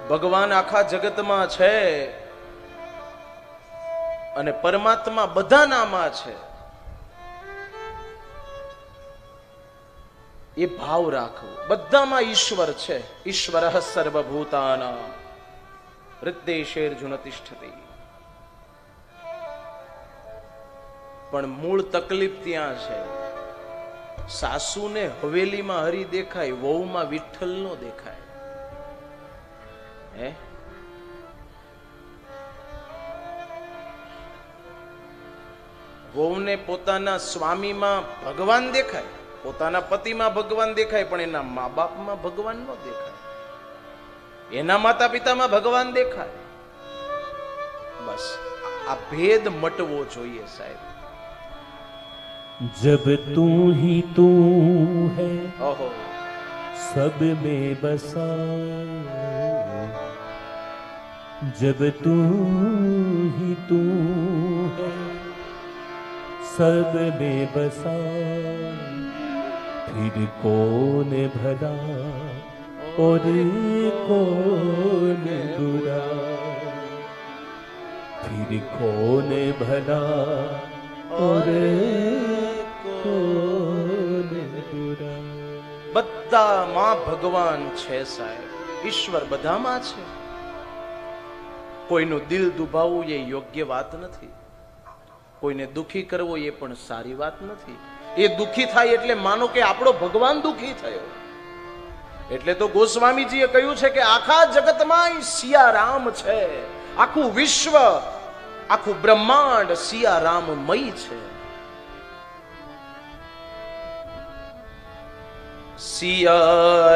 ભગવાન આખા જગતમાં છે અને પરમાત્મા બધાનામાં છે, એ ભાવ રાખવો. બધામાં ઈશ્વર છે. ઈશ્વરઃ સર્વભૂતાનાં હૃદ્દેશેર્જુન તિષ્ઠતિ. પણ મૂળ તકલીફ ત્યાં છે. સાસુને હવેલીમાં હરી દેખાય, વહુમાં વિઠ્ઠલ નો દેખાય. હે, વહુને પોતાના સ્વામીમાં ભગવાન દેખાય, પોતાના પતિમાં ભગવાન દેખાય, પણ એના મા બાપમાં ભગવાન નો દેખાય, એના માતા પિતામાં ભગવાન દેખાય. બસ આ ભેદ મટવો જોઈએ સાહેબ. जब तू ही तू है ઓહો, सब में बसा, जब तू ही तू है सब में बसा, फिर कौन भला और कौन बुरा, फिर कौन भला और બધામાં ભગવાન છે સાહેબ. ઈશ્વર બધામાં છે. કોઈનું દિલ દુભાવવું એ યોગ્ય વાત નથી. કોઈને દુખી કરવો એ પણ સારી વાત નથી. એ દુખી થાય એટલે માનો કે આપણો ભગવાન દુખી થયો. એટલે તો ગોસ્વામીજીએ કહ્યું છે કે આખા જગતમાં સિયારામ છે. આખું વિશ્વ, આખું બ્રહ્માંડ સિયારામમય છે. સિયારામમય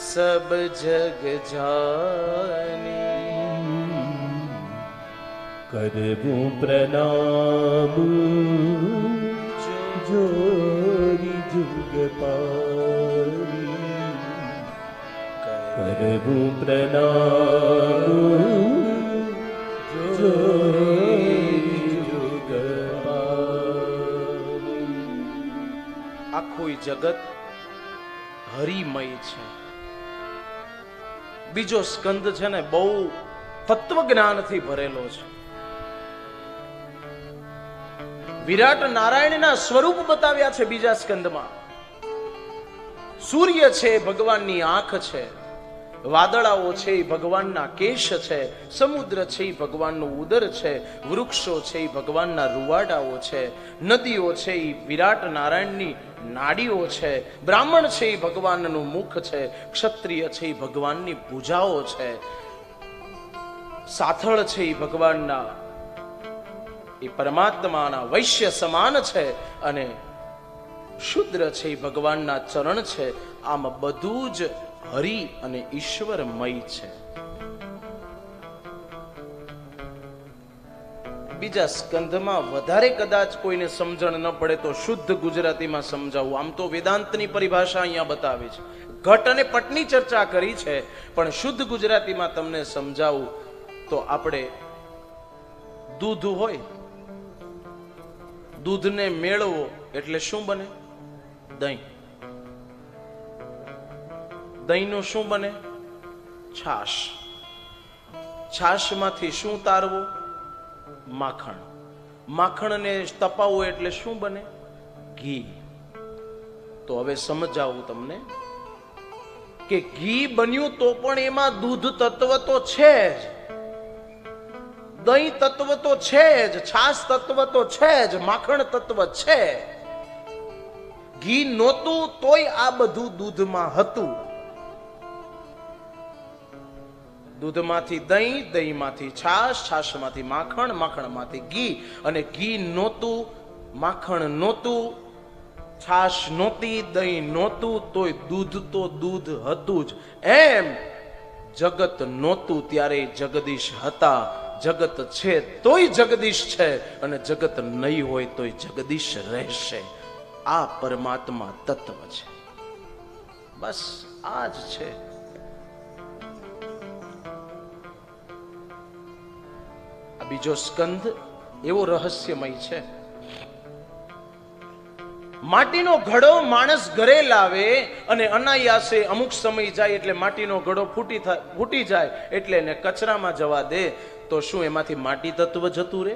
સબ જગ જાની. करबूं प्रणाम जोरी जुग पारी, करबूं प्रणाम जोरी जुग पारी. આખું જગત હરિમય છે. બીજો સ્કંદ છે ને બહુ તત્વજ્ઞાનથી ભરેલો છે. વિરાટ નારાયણના સ્વરૂપ બતાવ્યા છે બીજા સ્કંદમાં. સૂર્ય છે ભગવાનની આંખ છે, વાદળાઓ છે એ ભગવાનના કેશ છે, સમુદ્ર છે એ ભગવાનનું ઉદર છે, વૃક્ષો છે એ ભગવાનના રૂવાડાઓ છે, નદીઓ છે એ વિરાટ નારાયણની નાડીઓ છે, બ્રાહ્મણ છે એ ભગવાનનું મુખ છે, ક્ષત્રિય છે એ ભગવાનની ભુજાઓ છે, સાથળ છે એ ભગવાનના, એ પરમાત્માના વૈશ્ય સમાન છે, અને શુદ્ર છે એ ભગવાનના ચરણ છે. આમ બધું જ હરિ અને ઈશ્વરમય છે. બીજા સ્કંધમાં વધારે કદાચ કોઈને સમજણ ન પડે તો શુદ્ધ ગુજરાતીમાં સમજાવું. આમ તો વેદાંતની પરિભાષા અહીંયા બતાવી છે, ઘટ અને પટની ચર્ચા કરી છે, પણ શુદ્ધ ગુજરાતીમાં તમને સમજાવું તો આપણે દૂધ હોય, દૂધને મેળવો એટલે શું બને? દહીં. દહીંનું શું બને? છાશ. છાશમાંથી શું તારવો? માખણ. માખણને તપાવવું એટલે શું બને? ઘી. તો હવે સમજાવું તમને કે ઘી બન્યું તો પણ એમાં દૂધ તત્વ તો છે જ, દહીં તત્વ તો છે જ, છાશ તત્વ તો છે જ, માખણ તત્વ છે. ઘી નહોતું તોય આ બધું દૂધમાં હતું. દૂધમાંથી દહીં, દહીંમાંથી છાશ, છાશમાંથી માખણ, માખણમાંથી ઘી, અને ઘી નહોતું, માખણ નહોતું, છાશ નહોતી, દહીં નહોતું, તોય દૂધ તો દૂધ હતું જ. એમ જગત નહોતું ત્યારે જગદીશ હતા, જગત છે તોય જગદીશ છે, અને જગત નહીં હોય તોય જગદીશ રહેશે. આ પરમાત્મા તત્વ છે. બસ આ જ છે. આ બીજો સ્કંધ એવો રહસ્યમય છે. માટીનો ઘડો માણસ ઘરે લાવે અને અનાયાસે અમુક સમય જાય એટલે માટીનો ઘડો ફૂટી જાય એટલે એને કચરામાં જવા દે, તો શું એમાંથી માટી તત્વ જતું રહે?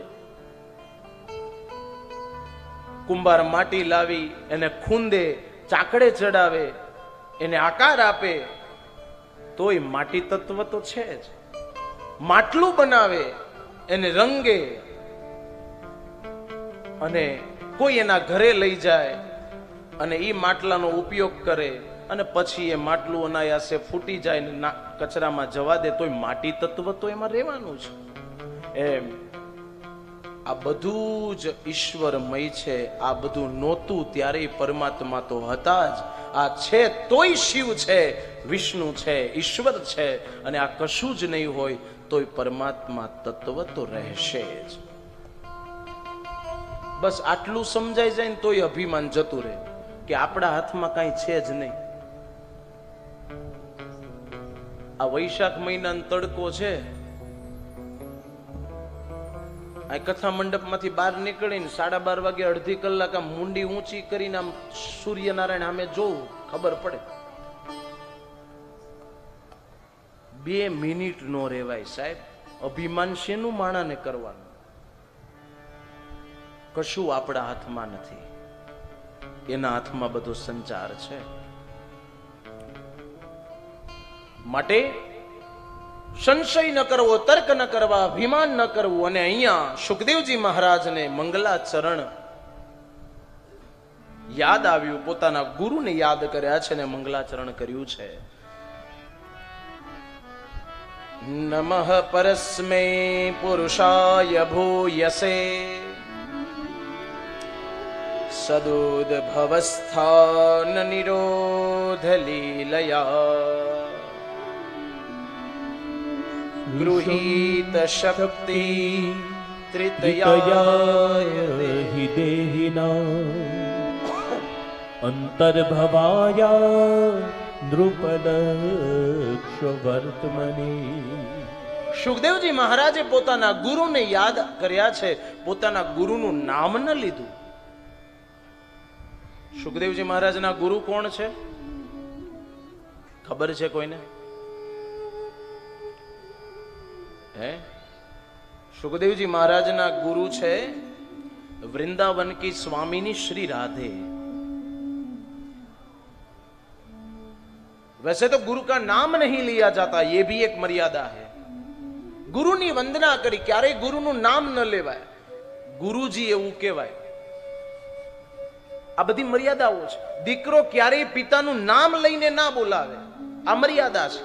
કુંભાર માટી લાવી એને ખૂંદે, ચાકડે ચડાવે, એને આકાર આપે, તોય માટી તત્વ તો છે જ. માટલું બનાવે, એને રંગે, અને કોઈ એના ઘરે લઈ જાય અને એ માટલાનો ઉપયોગ કરે અને પછી એ માટલું અનાયાસે ફૂટી જાય ને કચરામાં જવા દે, તોય માટી તત્વ તો એમાં રહેવાનું છે. એમ આ બધું જ ઈશ્વરમય છે. આ બધું નહોતું ત્યારે પરમાત્મા તો હતા જ. આ છે તોય શિવ છે, વિષ્ણુ છે, ઈશ્વર છે, અને આ કશું જ નહીં હોય તોય પરમાત્મા તત્વ તો રહેશે જ. બસ આટલું સમજાઈ જાય ને તોય અભિમાન જતું રહે કે આપણા હાથમાં કાંઈ છે જ નહીં. આ વૈશાખ મહિનાનો તડકો છે, આ કથા મંડપમાંથી બહાર નીકળીને 12:30 વાગે અડધી કલાક આમ મુંડી ઊંચી કરીને આમ સૂર્યનારાયણ સામે જોવું, ખબર પડે 2 મિનિટ નો રહેવાય સાહેબ. અભિમાન શેનું માણાને કરવાનું? કશું આપણા હાથમાં નથી, એના હાથમાં બધો સંચાર છે. માટે સંશય ન કરવો, તર્ક ન કરવા, અભિમાન ન કરવું. અને અહીંયા સુખદેવજી મહારાજને મંગલાચરણ યાદ આવ્યું, પોતાના ગુરુને યાદ કર્યા છે ને મંગલાચરણ કર્યું છે. નમઃ પરસ્મે પુરુષાય ભૂયસે સદોદ્ભવસ્થાન નિરોધ લીલયા ગૃહીત શક્તિ તૃતયાય हि देहिना અંતર્ભવાયા નૃપદક્ષ વર્તમને. સુખદેવજી મહારાજે પોતાના ગુરુને યાદ કર્યા છે, પોતાના ગુરુનું નામ ન લીધું. સુખદેવજી મહારાજના ગુરુ કોણ છે ખબર છે કોઈને? હે, સુખદેવજી મહારાજના ગુરુ છે वृंदावन की स्वामिनी श्री राधे. वैसे तो गुरु का नाम नहीं लिया जाता, ये भी एक मर्यादा है. गुरुની વંદના કરી, ક્યારેય ગુરુનું નામ ન લેવાય, ગુરુજી એવું કહેવાય. આ બધી મર્યાદાઓ છે. દીકરો ક્યારેય પિતાનું નામ લઈને ના બોલાવે, આ મર્યાદા છે.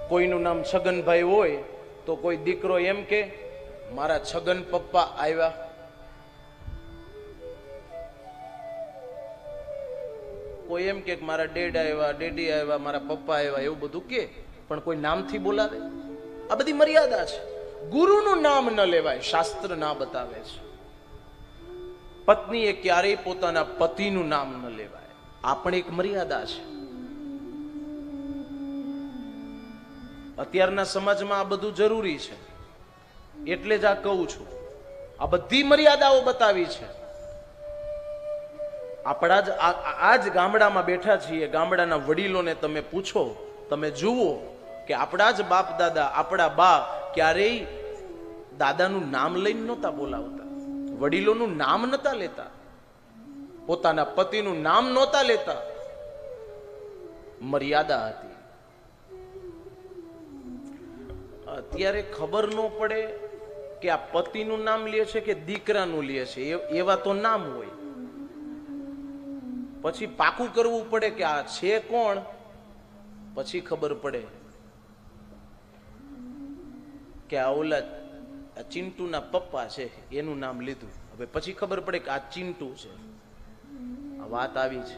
કોઈનું નામ છગનભાઈ હોય તો કોઈ દીકરો એમ કે મારા છગન પપ્પા આવ્યા. કોઈ એમ કે મારા ડેડ આવ્યા, ડેડી આવ્યા, મારા પપ્પા આવ્યા, એવું બધું કે, પણ કોઈ નામથી બોલાવે? આ બધી મર્યાદા છે. ગુરુનું નામ ન લેવાય, શાસ્ત્ર ના બતાવે છે. પત્નીએ ક્યારેય પોતાના પતિનું નામ ન લેવાય, આ પણ એક મર્યાદા છે. અત્યારના સમાજમાં આ બધું જરૂરી છે, એટલે જ આ કહું છું. આ બધી મર્યાદાઓ બતાવી છે. આપણા જ આ જ ગામડામાં બેઠા છીએ, ગામડાના વડીલોને તમે પૂછો, તમે જુઓ કે આપણા જ બાપ દાદા, આપણા બા ક્યારેય દાદાનું નામ લઈને નહોતા બોલાવતા, વડીલોનું નામ નહોતા લેતા, પોતાના પતિનું નામ નહોતા લેતા. મર્યાદા હતી. અત્યારે ખબર ન પડે કે આ પતિનું નામ લે છે કે દીકરાનું લે છે, એવા તો નામ હોય. પછી પાકું કરવું પડે કે આ છે કોણ, પછી ખબર પડે કે આ ઓલા ચિંટુના પપ્પા છે, એનું નામ લીધું. હવે પછી ખબર પડે કે આ ચિંટુ છે. આ વાત આવી છે.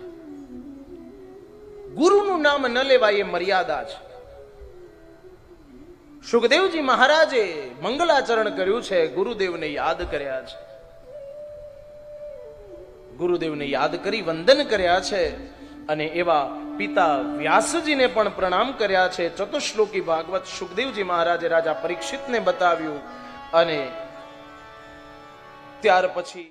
ગુરુનું નામ ન લેવાય, એ મર્યાદા છે. સુખદેવજી મહારાજે મંગલાચરણ કર્યું છે, ગુરુદેવને યાદ કર્યા છે. ગુરુદેવને યાદ કરી વંદન કર્યા છે. અને એવા પિતા વ્યાસજીને પણ પ્રણામ કર્યા છે. ચતુશ્લોકી ભાગવત સુખદેવજી મહારાજે રાજા પરીક્ષિતને બતાવ્યું અને ત્યાર પછી